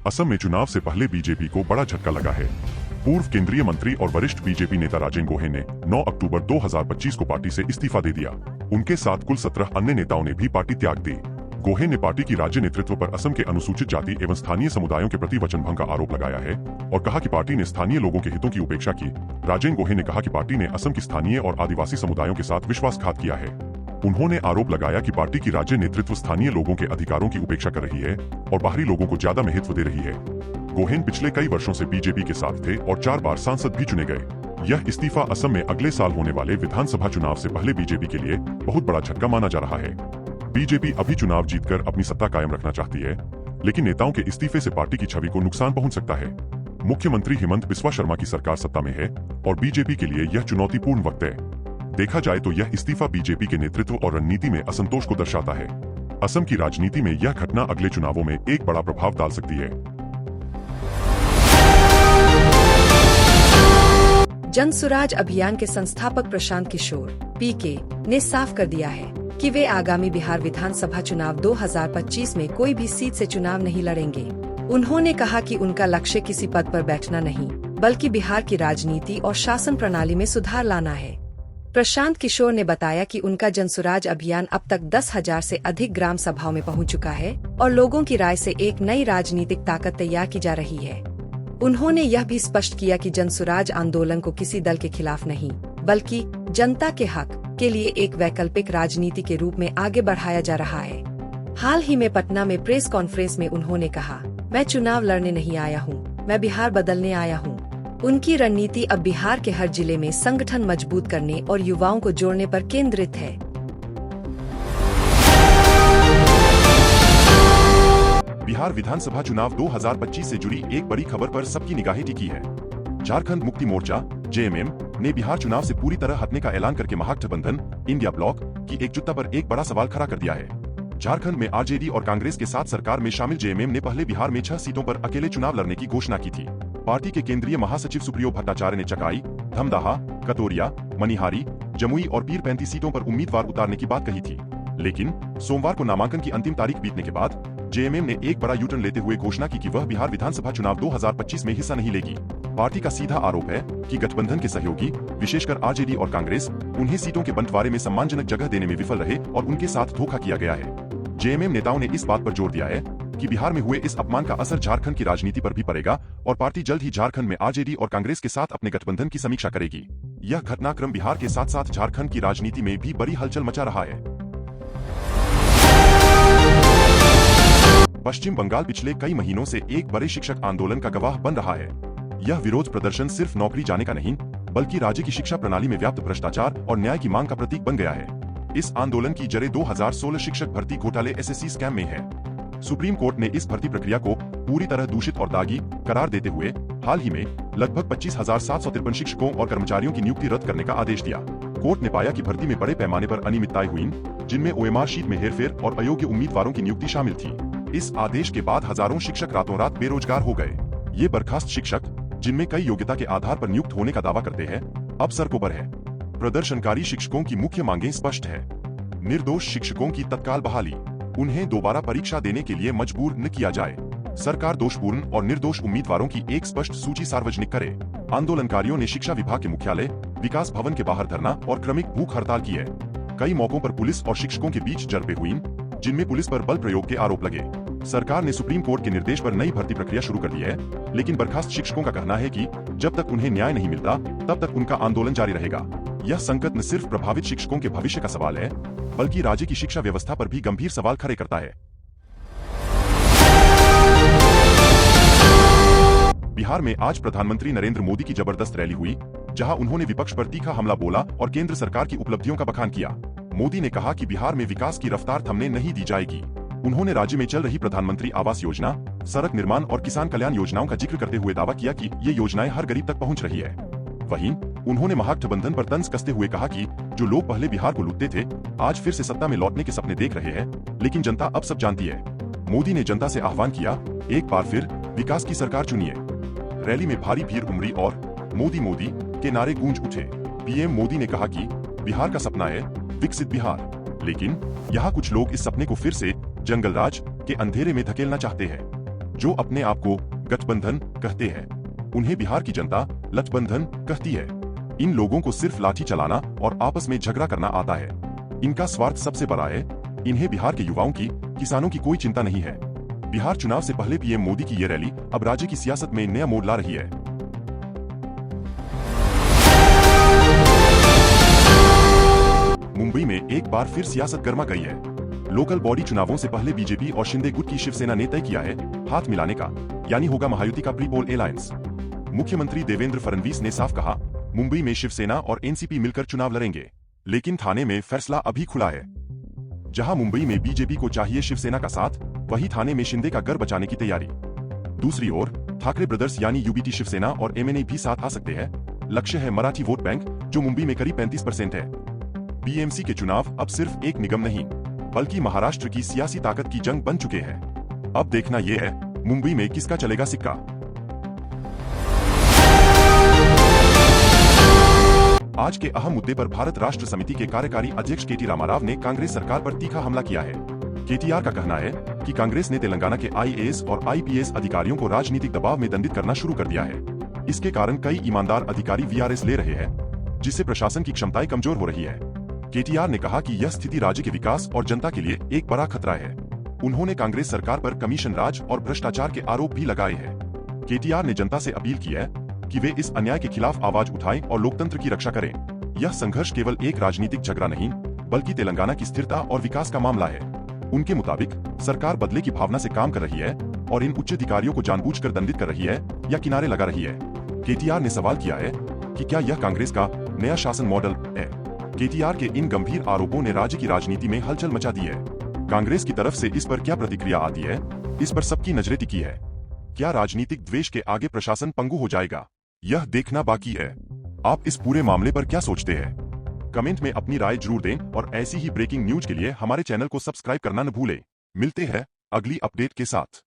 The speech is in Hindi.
असम में चुनाव से पहले बीजेपी को बड़ा झटका लगा है। पूर्व केंद्रीय मंत्री और वरिष्ठ बीजेपी नेता राजेन गोहेन ने 9 अक्टूबर 2025 को पार्टी से इस्तीफा दे दिया। उनके साथ कुल 17 अन्य नेताओं ने भी पार्टी त्याग दी। गोहेन ने पार्टी की राज्य नेतृत्व पर असम के अनुसूचित जाति एवं स्थानीय समुदायों के प्रति वचनभंग का आरोप लगाया है और कहा कि पार्टी ने स्थानीय लोगों के हितों की उपेक्षा की। राजेन गोहेन ने कहा कि पार्टी ने असम की स्थानीय और आदिवासी समुदायों के साथ विश्वासघात किया है। उन्होंने आरोप लगाया कि पार्टी की राज्य नेतृत्व स्थानीय लोगों के अधिकारों की उपेक्षा कर रही है और बाहरी लोगों को ज्यादा महत्व दे रही है। गोहेन पिछले कई वर्षों से बीजेपी के साथ थे और 4 बार सांसद भी चुने गए। यह इस्तीफा असम में अगले साल होने वाले विधानसभा चुनाव से पहले बीजेपी के लिए बहुत बड़ा झटका माना जा रहा है। बीजेपी अभी चुनाव जीतकर अपनी सत्ता कायम रखना चाहती है, लेकिन नेताओं के इस्तीफे से पार्टी की छवि को नुकसान पहुंच सकता है। मुख्यमंत्री हिमंत बिस्वा शर्मा की सरकार सत्ता में है और बीजेपी के लिए यह चुनौतीपूर्ण वक्त है। देखा जाए तो यह इस्तीफा बीजेपी के नेतृत्व और रणनीति में असंतोष को दर्शाता है। असम की राजनीति में यह घटना अगले चुनावों में एक बड़ा प्रभाव डाल सकती है। जन सुराज अभियान के संस्थापक प्रशांत किशोर पीके ने साफ कर दिया है कि वे आगामी बिहार विधानसभा चुनाव 2025 में कोई भी सीट से चुनाव नहीं लड़ेंगे। उन्होंने कहा कि उनका लक्ष्य किसी पद पर बैठना नहीं, बल्कि बिहार की राजनीति और शासन प्रणाली में सुधार लाना है। प्रशांत किशोर ने बताया कि उनका जनसुराज अभियान अब तक 10,000 से अधिक ग्राम सभाओं में पहुंच चुका है और लोगों की राय से एक नई राजनीतिक ताकत तैयार की जा रही है। उन्होंने यह भी स्पष्ट किया कि जनसुराज आंदोलन को किसी दल के खिलाफ नहीं, बल्कि जनता के हक के लिए एक वैकल्पिक राजनीति के रूप में आगे बढ़ाया जा रहा है। हाल ही में पटना में प्रेस कॉन्फ्रेंस में उन्होंने कहा, मैं चुनाव लड़ने नहीं आया हूँ, मैं बिहार बदलने आया हूँ। उनकी रणनीति अब बिहार के हर जिले में संगठन मजबूत करने और युवाओं को जोड़ने पर केंद्रित है। बिहार विधानसभा चुनाव 2025 से जुड़ी एक बड़ी खबर पर सबकी निगाहें टिकी है। झारखंड मुक्ति मोर्चा (जेएमएम) ने बिहार चुनाव से पूरी तरह हटने का ऐलान करके महागठबंधन इंडिया ब्लॉक की एकजुटता पर एक बड़ा सवाल खड़ा कर दिया है। झारखंड में आरजेडी और कांग्रेस के साथ सरकार में शामिल जेएमएम ने पहले बिहार में 6 सीटों पर अकेले चुनाव लड़ने की घोषणा की थी। पार्टी के केंद्रीय महासचिव सुप्रियो भट्टाचार्य ने चकाई, धमदाहा, कतोरिया, मनिहारी, जमुई और पीर 35 सीटों पर उम्मीदवार उतारने की बात कही थी। लेकिन सोमवार को नामांकन की अंतिम तारीख बीतने के बाद जेएमएम ने एक बड़ा यूटर्न लेते हुए घोषणा की कि वह बिहार विधानसभा चुनाव 2025 में हिस्सा नहीं लेगी। पार्टी का सीधा आरोप है कि गठबंधन के सहयोगी, विशेषकर आरजेडी और कांग्रेस, उन्हें सीटों के बंटवारे में सम्मानजनक जगह देने में विफल रहे और उनके साथ धोखा किया गया है। जेएमएम नेताओं ने इस बात पर जोर दिया है कि बिहार में हुए इस अपमान का असर झारखंड की राजनीति पर भी पड़ेगा और पार्टी जल्द ही झारखंड में आरजेडी और कांग्रेस के साथ अपने गठबंधन की समीक्षा करेगी। यह घटनाक्रम बिहार के साथ साथ झारखंड की राजनीति में भी बड़ी हलचल मचा रहा है। पश्चिम बंगाल पिछले कई महीनों से एक बड़े शिक्षक आंदोलन का गवाह बन रहा है। यह विरोध प्रदर्शन सिर्फ नौकरी जाने का नहीं, बल्कि राज्य की शिक्षा प्रणाली में व्याप्त भ्रष्टाचार और न्याय की मांग का प्रतीक बन गया है। इस आंदोलन की जड़ें 2016 शिक्षक भर्ती घोटाले एसएससी स्कैम में है। सुप्रीम कोर्ट ने इस भर्ती प्रक्रिया को पूरी तरह दूषित और दागी करार देते हुए हाल ही में लगभग 25,753 शिक्षकों और कर्मचारियों की नियुक्ति रद्द करने का आदेश दिया। कोर्ट ने पाया कि भर्ती में बड़े पैमाने पर अनियमितताएं हुई, जिनमें ओएमआर शीट में हेरफेर और अयोग्य उम्मीदवारों की नियुक्ति शामिल थी। इस आदेश के बाद हजारों शिक्षक रातों रात बेरोजगार हो गए। ये बर्खास्त शिक्षक, जिनमें कई योग्यता के आधार पर नियुक्त होने का दावा करते हैं, अब सड़कों पर है। प्रदर्शनकारी शिक्षकों की मुख्य मांगें स्पष्ट है। निर्दोष शिक्षकों की तत्काल बहाली, उन्हें दोबारा परीक्षा देने के लिए मजबूर न किया जाए। सरकार दोषपूर्ण और निर्दोष उम्मीदवारों की एक स्पष्ट सूची सार्वजनिक करे। आंदोलनकारियों ने शिक्षा विभाग के मुख्यालय, विकास भवन के बाहर धरना और क्रमिक भूख हड़ताल की है। कई मौकों पर पुलिस और शिक्षकों के बीच झड़पें हुई, जिनमें पुलिस पर बल प्रयोग के आरोप लगे। सरकार ने सुप्रीम कोर्ट के निर्देश पर नई भर्ती प्रक्रिया शुरू कर दी है, लेकिन बर्खास्त शिक्षकों का कहना है कि जब तक उन्हें न्याय नहीं मिलता, तब तक उनका आंदोलन जारी रहेगा। यह संकट न सिर्फ प्रभावित शिक्षकों के भविष्य का सवाल है, बल्कि राज्य की शिक्षा व्यवस्था पर भी गंभीर सवाल खड़े करता है। बिहार में आज प्रधानमंत्री नरेंद्र मोदी की जबरदस्त रैली हुई, जहां उन्होंने विपक्ष पर तीखा हमला बोला और केंद्र सरकार की उपलब्धियों का बखान किया। मोदी ने कहा कि बिहार में विकास की रफ्तार थमने नहीं दी जाएगी। उन्होंने राज्य में चल रही प्रधानमंत्री आवास योजना, सड़क निर्माण और किसान कल्याण योजनाओं का जिक्र करते हुए दावा किया कि ये योजनाएं हर गरीब तक पहुंच रही है। वहीं उन्होंने महागठबंधन पर तंज कसते हुए कहा कि जो लोग पहले बिहार को लूटते थे, आज फिर से सत्ता में लौटने के सपने देख रहे हैं, लेकिन जनता अब सब जानती है। मोदी ने जनता से आह्वान किया, एक बार फिर विकास की सरकार चुनिए। रैली में भारी भीड़ उमड़ी और मोदी मोदी के नारे गूंज उठे। पीएम मोदी ने कहा कि बिहार का सपना है विकसित बिहार, लेकिन यहाँ कुछ लोग इस सपने को फिर से जंगल राज के अंधेरे में धकेलना चाहते हैं। जो अपने आप को गठबंधन कहते हैं। उन्हें बिहार की जनता लठबंधन कहती है। इन लोगों को सिर्फ लाठी चलाना और आपस में झगड़ा करना आता है। इनका स्वार्थ सबसे बड़ा है। इन्हें बिहार के युवाओं की, किसानों की कोई चिंता नहीं है। बिहार चुनाव से पहले पीएम मोदी की ये रैली अब राज्य की सियासत में नया मोड़ ला रही है। मुंबई में एक बार फिर सियासत गर्मा गई है। लोकल बॉडी चुनावों से पहले बीजेपी और शिंदे गुट की शिवसेना ने तय किया है हाथ मिलाने का, यानी होगा महायुति का प्री पोल अलायंस। मुख्यमंत्री देवेंद्र फडणवीस ने साफ कहा, मुंबई में शिवसेना और एनसीपी मिलकर चुनाव लड़ेंगे, लेकिन थाने में फैसला अभी खुला है। जहां मुंबई में बीजेपी को चाहिए शिवसेना का साथ, वहीं थाने में शिंदे का घर बचाने की तैयारी। दूसरी ओर ठाकरे ब्रदर्स यानी यूबीटी शिवसेना और एमएनए भी साथ आ सकते हैं। लक्ष्य है मराठी वोट बैंक, जो मुंबई में करीब 35% है। बीएमसी के चुनाव अब सिर्फ एक निगम नहीं, बल्कि महाराष्ट्र की सियासी ताकत की जंग बन चुके हैं। अब देखना यह है मुंबई में किसका चलेगा सिक्का। आज के अहम मुद्दे पर भारत राष्ट्र समिति के कार्यकारी अध्यक्ष केटी रामाराव ने कांग्रेस सरकार पर तीखा हमला किया है। केटीआर का कहना है कि कांग्रेस ने तेलंगाना के आईएएस और आईपीएस अधिकारियों को राजनीतिक दबाव में दंडित करना शुरू कर दिया है। इसके कारण कई ईमानदार अधिकारी वीआरएस ले रहे हैं, जिससे प्रशासन की क्षमताएं कमजोर हो रही है। केटीआर ने कहा कि यह स्थिति राज्य के विकास और जनता के लिए एक बड़ा खतरा है। उन्होंने कांग्रेस सरकार पर कमीशन राज और भ्रष्टाचार के आरोप भी लगाए हैं। केटीआर ने जनता से अपील की है कि वे इस अन्याय के खिलाफ आवाज उठाएं और लोकतंत्र की रक्षा करें। यह संघर्ष केवल एक राजनीतिक झगड़ा नहीं, बल्कि तेलंगाना की स्थिरता और विकास का मामला है। उनके मुताबिक सरकार बदले की भावना से काम कर रही है और इन उच्च अधिकारियों को जानबूझकर दंडित कर रही है या किनारे लगा रही है। केटीआर ने सवाल किया है कि क्या यह कांग्रेस का नया शासन मॉडल है। केटीआर के इन गंभीर आरोपों ने राज्य की राजनीति में हलचल मचा दी है। कांग्रेस की तरफ से इस पर क्या प्रतिक्रिया आती है, इस पर सबकी नजरें टिकी है। क्या राजनीतिक द्वेष के आगे प्रशासन पंगु हो जाएगा, यह देखना बाकी है। आप इस पूरे मामले पर क्या सोचते हैं? कमेंट में अपनी राय जरूर दें और ऐसी ही ब्रेकिंग न्यूज के लिए हमारे चैनल को सब्सक्राइब करना न भूलें। मिलते हैं अगली अपडेट के साथ।